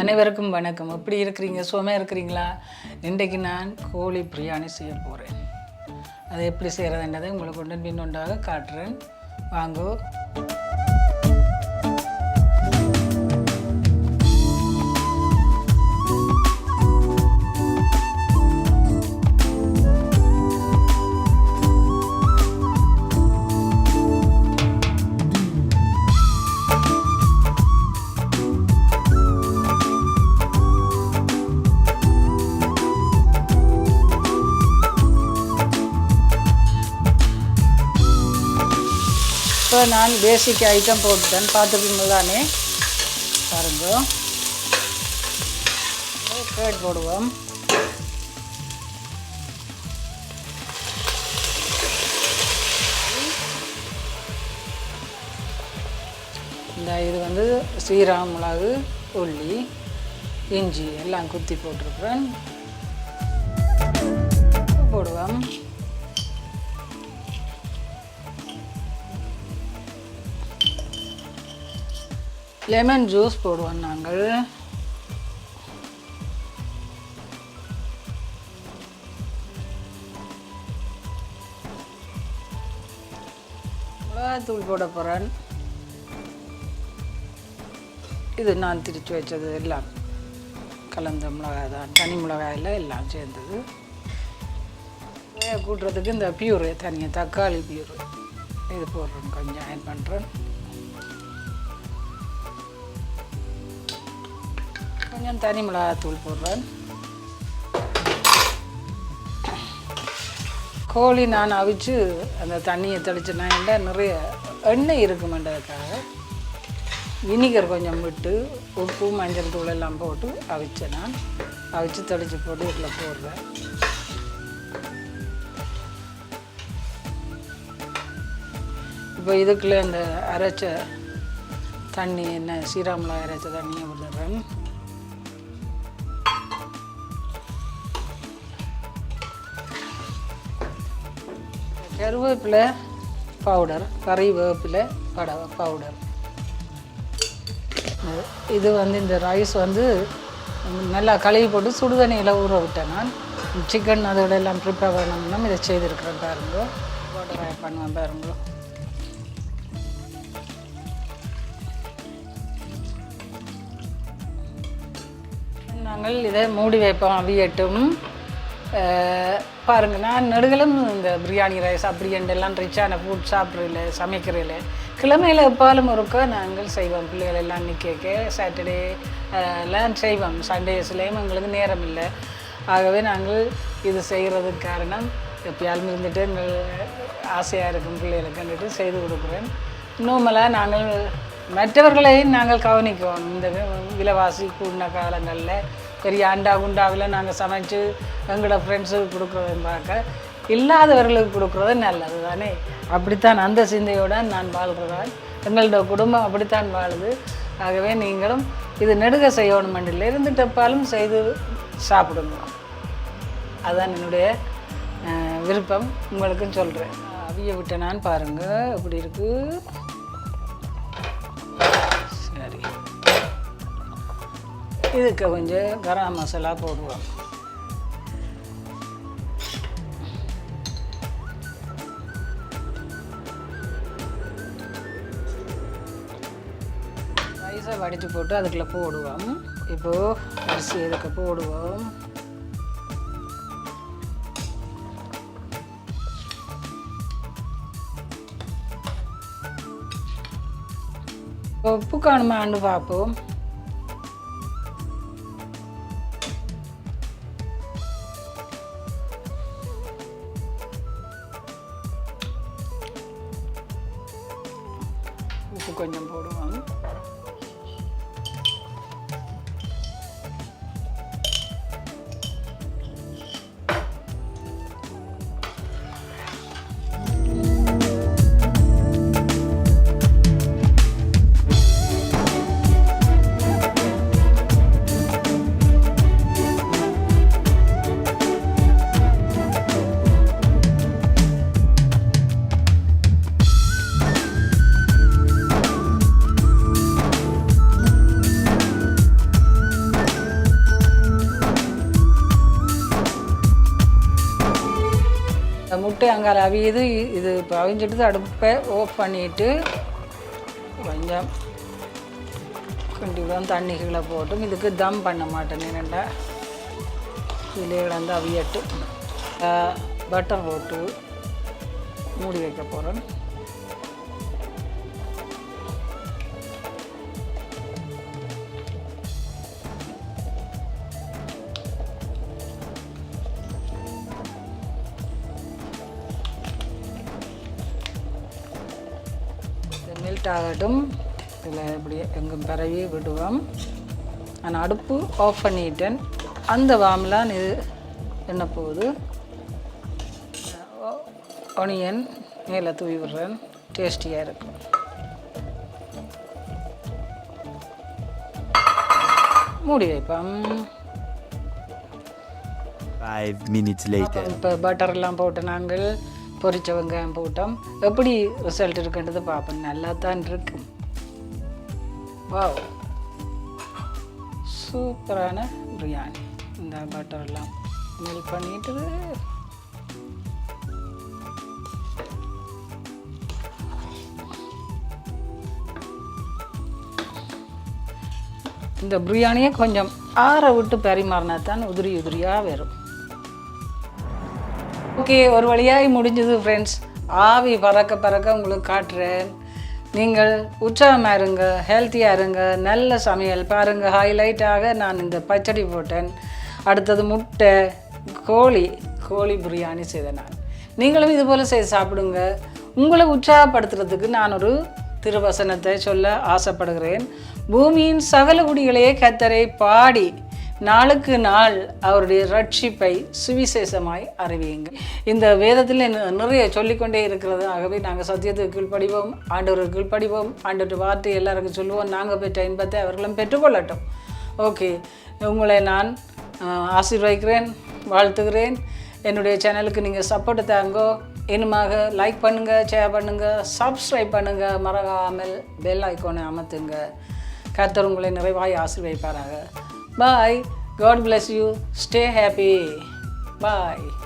அனைவருக்கும் வணக்கம். எப்படி இருக்கிறீங்க? சுகமாக இருக்கிறீங்களா? இன்றைக்கு நான் கோழி பிரியாணி செய்ய போகிறேன். அதை எப்படி செய்கிறதுன்றதை உங்களுக்கு கொண்டு பின்னொன்றாக காட்டுறேன். வாங்கோ. இப்போ நான் பேசிக் ஐட்டம் போட்டுட்டேன். பார்த்துப்பீங்க தானே, பாருங்க. கேட் போடுவோம். இந்த இது வந்து சீரகம், மிளகு, உள்ளி, இஞ்சி எல்லாம் குத்தி போட்டிருக்கிறேன். போடுவோம். லெமன் ஜூஸ் போடுவோம் நாங்கள். மிளகாத்தூள் போட போகிறேன். இது நான் திரிச்சு வச்சது எல்லாம் கலந்த மிளகாய் தான், தனி மிளகாயில் எல்லாம் சேர்ந்தது. கூட்டுறதுக்கு இந்த பியூரு தனியாக தக்காளி பியூரு இது போடுறேன், கொஞ்சம் ஆட் பண்ணுறேன். கொஞ்சம் தனி மிளகாத்தூள் போடுறேன். கோழி நான் அவிச்சு அந்த தண்ணியை தெளிச்சுனா நிறைய எண்ணெய் இருக்குமென்றதுக்காக வினிகர் கொஞ்சம் விட்டு உப்பு மஞ்சள் தூள் எல்லாம் போட்டு அவிச்சேன். நான் அவிச்சு தெளித்து போட்டு இதில் போடுறேன். இப்போ இதுக்குள்ளே இந்த அரைச்ச தண்ணி, என்ன சீரகமிளகாய் அரைச்ச தண்ணியை விடுறேன். கருவேப்பிலை பவுடர், கறிவேப்பிலை பவுடர். இது வந்து இந்த ரைஸ் வந்து நல்லா கழுவி போட்டு சுடுதண்ணியில் ஊற விட்டேன். நான் சிக்கன் அதோட எல்லாம் ப்ரிப்பேர் பண்ணணும்னா இதை செய்திருக்கிறேன். பாருங்க, பவுடர் ஆட் பண்ணுவேன். பாருங்க, நாங்கள் இதை மூடி வைப்போம், அவியட்டும். பாருங்கள், நான் நெடுகளும் இந்த பிரியாணி ரைஸ் அப்படி எல்லாம் ரிச்சான ஃபுட் சாப்பிட்றதில்ல, சமைக்கிறதில்ல. கிழமையில் எப்பாலும் ஒருக்கா நாங்கள் செய்வோம். பிள்ளைகள் எல்லாம் நிற்க சாட்டர்டே எல்லாம் செய்வோம். சண்டேஸ்லேயும் எங்களுக்கு நேரம் இல்லை. ஆகவே நாங்கள் இது செய்கிறதுக்கு காரணம் எப்பயாலும் இருந்துட்டு ஆசையாக இருக்கும் பிள்ளைகளுக்குன்ட்டு செய்து கொடுக்குறேன். நார்மலாக நாங்கள் மற்றவர்களையும் நாங்கள் கவனிக்குவோம். இந்த விலைவாசி கூடின காலங்களில் பெரிய அண்டா குண்டாவில் நாங்கள் சமைச்சு எங்களோட ஃப்ரெண்ட்ஸுக்கு கொடுக்குறதையும் பார்க்க இல்லாதவர்களுக்கு கொடுக்குறது நல்லது தானே. அப்படித்தான் அந்த சிந்தையோடு நான் வாழ்கிறேன். எங்களோட குடும்பம் அப்படித்தான் வாழுது. ஆகவே நீங்களும் இது நெடுக செய்யணுமெண்டில் இருந்துட்டப்பாலும் செய்து சாப்பிடுங்க. அதுதான் என்னுடைய விருப்பம். உங்களுக்கும் சொல்கிறேன். அவிய விட்ட நான் பாருங்கள் எப்படி இருக்குது. சரி, இதுக்கு கொஞ்சம் கரம் மசாலா போடுவோம். ரைஸை வடித்து போட்டு அதுக்குள்ளே போடுவோம். இப்போது அரிசி இதுக்கு போடுவோம். உப்பு காணுமான்னு பார்ப்போம். உப்பு கொஞ்சம் போடுவோம். முட்டை அங்கால அவியுது. இது இப்போ அவிஞ்சிட்டு அடுப்பை ஆஃப் பண்ணிவிட்டு கொஞ்சம் கிண்டி விடும். தண்ணி கீழே போட்டும். இதுக்கு தம் பண்ண மாட்டேன். என்னென்னா இதிலே கிடந்து அவியட்டு. பட்டர் போட்டு மூடி வைக்க போகிறேன். மெல்ட் ஆகட்டும். இதில் இப்படி எங்கும் பரவி விடுவோம். நான் அடுப்பு ஆஃப் பண்ணிட்டேன். அந்த வாம்லாம் இது என்ன போகுது. ஆனியன் மேலே தூவி விடுறேன். டேஸ்டியாக இருக்கும். மூடி வைப்போம். 5 minutes later. இப்போ பட்டர்லாம் போட்டு நாங்கள் பொரிச்ச வெங்காயம் போட்டோம். எப்படி ரிசல்ட் இருக்குன்றது பார்ப்போம். நல்லா தான் இருக்கு. வாவ், சூப்பரான பிரியாணி. இந்த பட்டர்லாம் மெல்ட் பண்ணிட்டு இந்த பிரியாணியை கொஞ்சம் ஆற விட்டு பரிமாறினா தான் உதிரி உதிரியாக வரும். ஓகே, ஒரு வழியாக முடிஞ்சது ஃப்ரெண்ட்ஸ். ஆவி பறக்க பறக்க உங்களுக்கு காட்டுறேன். நீங்கள் உற்சாகமாக இருங்க, ஹெல்த்தியாக இருங்க. நல்ல சமையல் பாருங்கள். ஹைலைட்டாக நான் இந்த பச்சடி போட்டேன். அடுத்தது முட்டை, கோழி பிரியாணி செய்தேன் நான். நீங்களும் இது போல் செய்து சாப்பிடுங்க. உங்களை உற்சாகப்படுத்துறதுக்கு நான் ஒரு திருவசனத்தை சொல்ல ஆசைப்படுகிறேன். பூமியின் சகல குடிகளையே கர்த்தரை பாடி நாளுக்கு நாள் அவருடைய ரட்சிப்பை சுவிசேஷமாய் அறிவியுங்க. இந்த வேதத்தில் நிறைய சொல்லிக்கொண்டே இருக்கிறது. ஆகவே நாங்கள் சத்தியத்துக்கு கீழ்ப்படிவோம், ஆண்டவருக்கு கீழ்ப்படிவோம். ஆண்டவர் வார்த்தை எல்லாருக்கும் சொல்லுவோம். நாங்கள் பெற்ற இன்பத்தை அவர்களும் பெற்றுக்கொள்ளட்டும். ஓகே, உங்களை நான் ஆசீர்வதிக்கிறேன், வாழ்த்துகிறேன். என்னுடைய சேனலுக்கு நீங்கள் சப்போர்ட் தாங்கோ. இன்னுமாக லைக் பண்ணுங்கள், ஷேர் பண்ணுங்கள், சப்ஸ்கிரைப் பண்ணுங்கள். மறக்காமல் பெல் ஐக்கானை அமர்த்துங்க. கர்த்தர் உங்களை நிறைவாய் ஆசீர்வதிப்பாராக. Bye. God bless you. Stay happy. Bye.